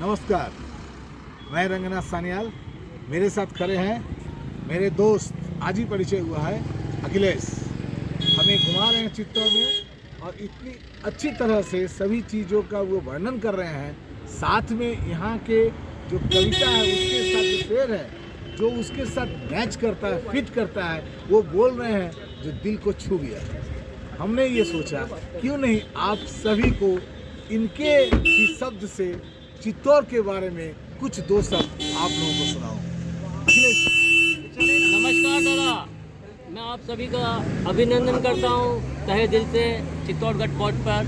नमस्कार, मैं रंगनाथ सान्याल। मेरे साथ खड़े हैं मेरे दोस्त, आज ही परिचय हुआ है, अखिलेश। हमें घुमा रहे हैं चित्तौड़ में और इतनी अच्छी तरह से सभी चीज़ों का वो वर्णन कर रहे हैं। साथ में यहाँ के जो कविता है उसके साथ जो शेर है जो उसके साथ मैच करता है, फिट करता है, वो बोल रहे हैं जो दिल को छू गया। हमने ये सोचा क्यों नहीं आप सभी को इनके ही शब्द से चित्तौड़ के बारे में कुछ दो शब्द आप लोगों को सुनाओ। नमस्कार दादा, मैं आप सभी का अभिनंदन करता हूँ तहे दिल से चित्तौड़गढ़ पोर्ट पर।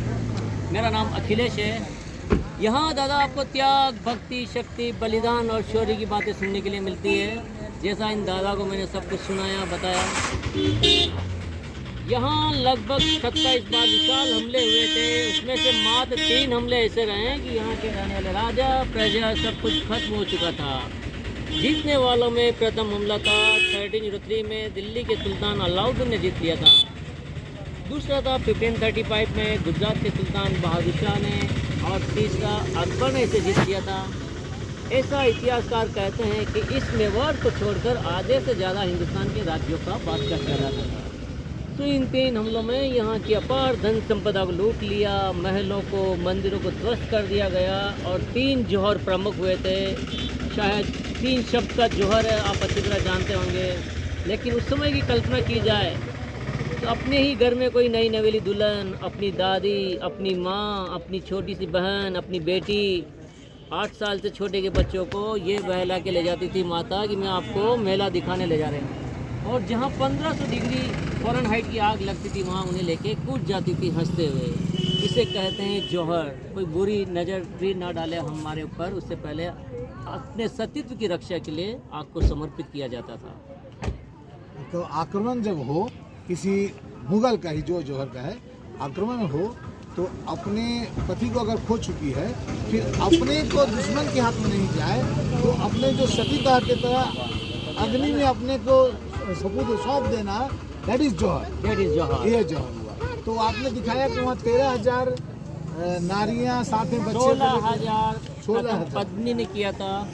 मेरा नाम अखिलेश है। यहाँ दादा आपको त्याग, भक्ति, शक्ति, बलिदान और शौर्य की बातें सुनने के लिए मिलती है। जैसा इन दादा को मैंने सब कुछ सुनाया, बताया। यहाँ लगभग 27 बार विशाल हमले हुए थे, उसमें से मात्र 3 हमले ऐसे रहे हैं कि यहाँ के रहने वाले राजा प्रजा सब कुछ खत्म हो चुका था। जीतने वालों में प्रथम हमला था 1303 में दिल्ली के सुल्तान अलाउद्दीन ने जीत लिया था। दूसरा था 1535 में गुजरात के सुल्तान बहादुर शाह ने, और तीसरा अकबर ने इसे जीत लिया था। ऐसा इतिहासकार कहते हैं कि इस मेवाड़ को छोड़कर आधे से ज़्यादा हिंदुस्तान के राज्यों का बादशाह कहलाता था। तो इन 3 हमलों में यहाँ की अपार धन संपदा को लूट लिया, महलों को, मंदिरों को ध्वस्त कर दिया गया, और 3 जौहर प्रमुख हुए थे। शायद 3 शब्द का जौहर है, आप अच्छी तरह जानते होंगे। लेकिन उस समय की कल्पना की जाए तो अपने ही घर में कोई नई नवेली दुल्हन, अपनी दादी, अपनी माँ, अपनी छोटी सी बहन, अपनी बेटी, 8 साल से छोटे के बच्चों को ये बहला के ले जाती थी माता कि मैं आपको मेला दिखाने ले जा रहे हैं। और जहाँ 1500 डिग्री फ़ारेनहाइट की आग लगती थी वहाँ उन्हें लेके कूद जाती थी हंसते हुए। इसे कहते हैं जौहर। कोई बुरी नज़र भी ना डाले हमारे ऊपर, उससे पहले अपने सतीत्व की रक्षा के लिए आग को समर्पित किया जाता था। तो आक्रमण जब हो किसी मुगल का ही, जो जौहर का है, आक्रमण हो तो अपने पति को अगर खो चुकी है, फिर अपने को दुश्मन के हाथ में नहीं जाए तो अपने जो सतीदाह की तरह अग्नि में अपने को सपूत सौंप देना, दैट इज जौहर। ये जौहर हुआ। तो आपने दिखाया कि वहाँ 13,000 नारियाँ, साथ में बच्चे, 16,000 पत्नी ने किया था।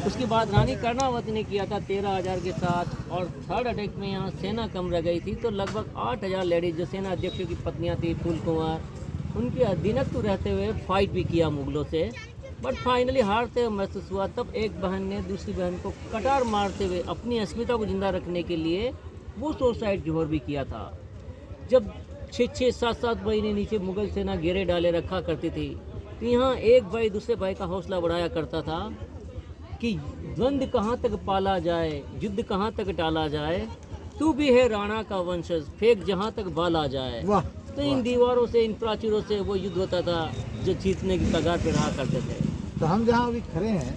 उसके बाद रानी कर्णावती ने किया था 13,000 के साथ। और थर्ड अटैक में यहाँ सेना कम रह गई थी तो लगभग 8,000 लेडीज जो सेना अध्यक्षों की पत्नियाँ थी, फूल कुंवर, उनके अधीनत्व रहते हुए फाइट भी किया मुगलों से। बट फाइनली हारते हुए महसूस हुआ। तब एक बहन ने दूसरी बहन को कटार मारते हुए अपनी अस्मिता को जिंदा रखने के लिए वो सुसाइड जौहर भी किया था। जब 6-6, 7-7 महीने नीचे मुगल सेना घेरे डाले रखा करती थी तो यहाँ एक भाई दूसरे भाई का हौसला बढ़ाया करता था कि द्वंद्व कहाँ तक पाला जाए, युद्ध कहाँ तक टाला जाए, तू भी है राणा का वंशज, फेंक जहाँ तक बाला जाए। तो इन दीवारों से, इन प्राचीरों से वो युद्ध होता था जो जीतने की कगार पे रहा करते थे। तो हम जहाँ अभी खड़े हैं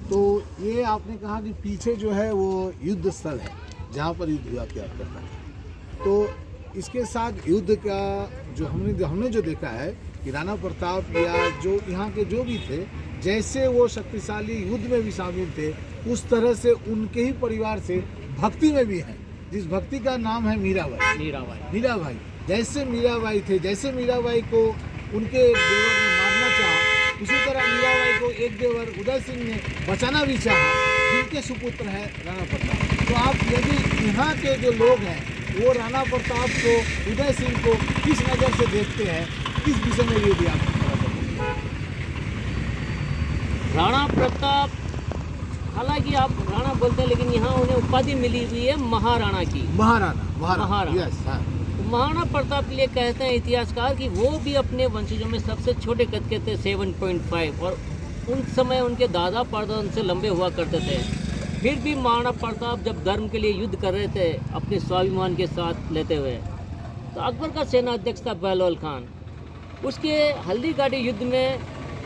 तो ये आपने कहा कि पीछे जो है वो युद्ध स्थल है जहाँ पर युद्ध हुआ क्या करता है। तो इसके साथ युद्ध का जो हमने जो देखा है कि राणा प्रताप या जो यहाँ के जो भी थे, जैसे वो शक्तिशाली युद्ध में भी शामिल थे, उस तरह से उनके ही परिवार से भक्ति में भी हैं, जिस भक्ति का नाम है मीराबाई। जैसे मीराबाई थे, जैसे मीराबाई को उनके देवर ने मारना चाहा, उसी तरह मीराबाई को एक देवर उदय सिंह ने बचाना भी चाहा, जिनके सुपुत्र है राणा प्रताप। तो आप यदि यहाँ के जो लोग हैं वो राणा प्रताप को, उदय सिंह को किस नज़र से देखते हैं, किस विषय में ये भी आप राणा प्रताप, हालांकि आप राणा बोलते हैं लेकिन यहाँ उन्हें उपाधि मिली हुई है महाराणा की। महाराणा। यस, हाँ। महाराणा प्रताप के लिए कहते हैं इतिहासकार कि वो भी अपने वंशजों में सबसे छोटे कद के थे, 7.5, और उन समय उनके दादा परदादा उनसे लंबे हुआ करते थे। फिर भी महाराणा प्रताप जब धर्म के लिए युद्ध कर रहे थे अपने स्वाभिमान के साथ लेते हुए, तो अकबर का सेना अध्यक्ष था बहलोल खान। उसके हल्दी घाटी युद्ध में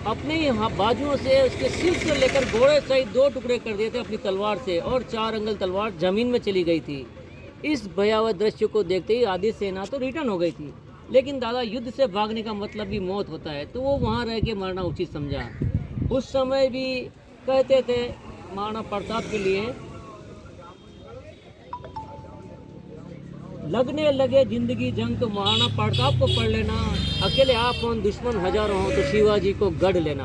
अपने ही बाजुओं से उसके सिर से लेकर घोड़े सहित 2 टुकड़े कर दिए थे अपनी तलवार से, और 4 अंगल तलवार जमीन में चली गई थी। इस भयावह दृश्य को देखते ही आधी सेना तो रिटर्न हो गई थी, लेकिन दादा युद्ध से भागने का मतलब भी मौत होता है, तो वो वहाँ रह के मरना उचित समझा। उस समय भी कहते थे महाराणा प्रताप के लिए, लगने लगे जिंदगी जंग तो महाराणा प्रताप को पढ़ लेना, अकेले आप हो दुश्मन हजारों हो तो शिवाजी को गढ़ लेना।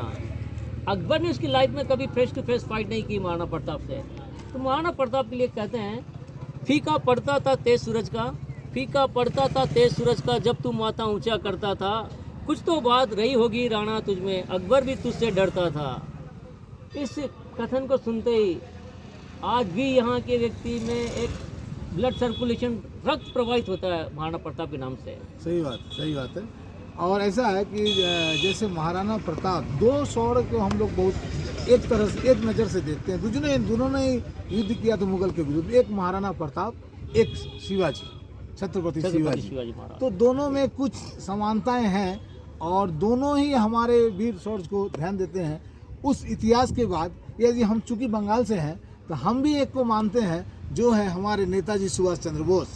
अकबर ने उसकी लाइफ में कभी फेस टू फेस फाइट नहीं की महाराणा प्रताप से। तो महाराणा प्रताप के लिए कहते हैं, फीका पड़ता था तेज सूरज का, फीका पड़ता था तेज सूरज का, जब तू माथा ऊंचा करता था, कुछ तो बात रही होगी राणा तुझ में, अकबर भी तुझसे डरता था। इस कथन को सुनते ही आज भी यहाँ के व्यक्ति में एक ब्लड सर्कुलेशन, रक्त प्रवाहित होता है महाराणा प्रताप के नाम से। सही बात है। और ऐसा है कि जैसे महाराणा प्रताप, दो स्वर्ण को हम लोग बहुत एक तरह से, एक नज़र से देखते हैं। दोनों ने युद्ध किया था मुगल के विरुद्ध, एक महाराणा प्रताप, एक शिवाजी, छत्रपति शिवाजी महाराज। तो दोनों में कुछ समानताएं हैं और दोनों ही हमारे वीर शौर्य को ध्यान देते हैं। उस इतिहास के बाद यदि हम चूंकि बंगाल से हैं तो हम भी एक को मानते हैं, जो है हमारे नेताजी सुभाष चंद्र बोस।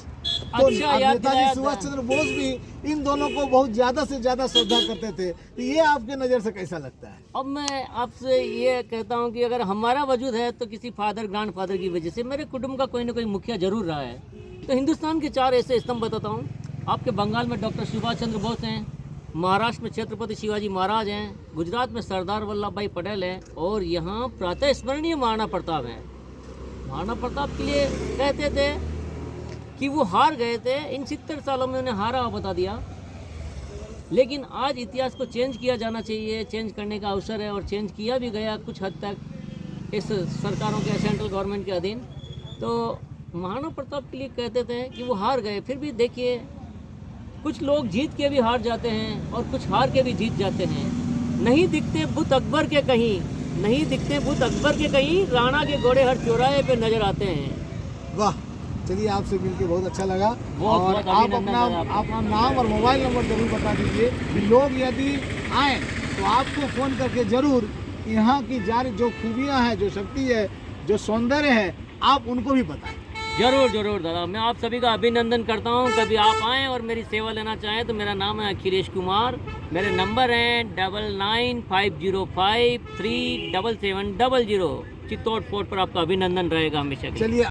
तो नेताजी सुभाष चंद्र बोस भी इन दोनों को बहुत ज़्यादा से ज़्यादा श्रद्धा करते थे। तो ये आपके नज़र से कैसा लगता है? अब मैं आपसे ये कहता हूँ कि अगर हमारा वजूद है तो किसी फादर ग्रैंड फादर की वजह से, मेरे कुटुंब का कोई ना कोई मुखिया जरूर रहा है। तो हिंदुस्तान के 4 ऐसे स्तंभ बताता हूँ। आपके बंगाल में डॉक्टर सुभाष चंद्र बोस हैं, महाराष्ट्र में छत्रपति शिवाजी महाराज हैं, गुजरात में सरदार वल्लभ भाई पटेल हैं, और यहाँ प्रातः स्मरणीय महाराणा प्रताप हैं। महाराणा प्रताप के लिए कहते थे कि वो हार गए थे, इन 70 सालों में उन्हें हारा बता दिया। लेकिन आज इतिहास को चेंज किया जाना चाहिए, चेंज करने का अवसर है और चेंज किया भी गया कुछ हद तक इस सरकारों के, सेंट्रल गवर्नमेंट के अधीन। तो महाराणा प्रताप के लिए कहते थे कि वो हार गए, फिर भी देखिए कुछ लोग जीत के भी हार जाते हैं और कुछ हार के भी जीत जाते हैं। नहीं दिखते बुत अकबर के कहीं, नहीं दिखते बुत अकबर के कहीं, राणा के घोड़े हर चौराहे पे नजर आते हैं। वाह, चलिए आपसे मिलके बहुत अच्छा लगा। बहुत और आप अपना नाम और मोबाइल नंबर जरूर बता दीजिए कि लोग यदि आए तो आपको फ़ोन करके ज़रूर यहाँ की जारी जो खूबियाँ हैं, जो शक्ति है, जो सौंदर्य है, आप उनको भी बताएं। जरूर दादा, मैं आप सभी का अभिनंदन करता हूँ। कभी आप आएँ और मेरी सेवा लेना चाहें तो मेरा नाम है अखिलेश कुमार, मेरे नंबर हैं 9950537700। चित्तौड़ फोर्ट पर आपका अभिनंदन रहेगा हमेशा। चलिए।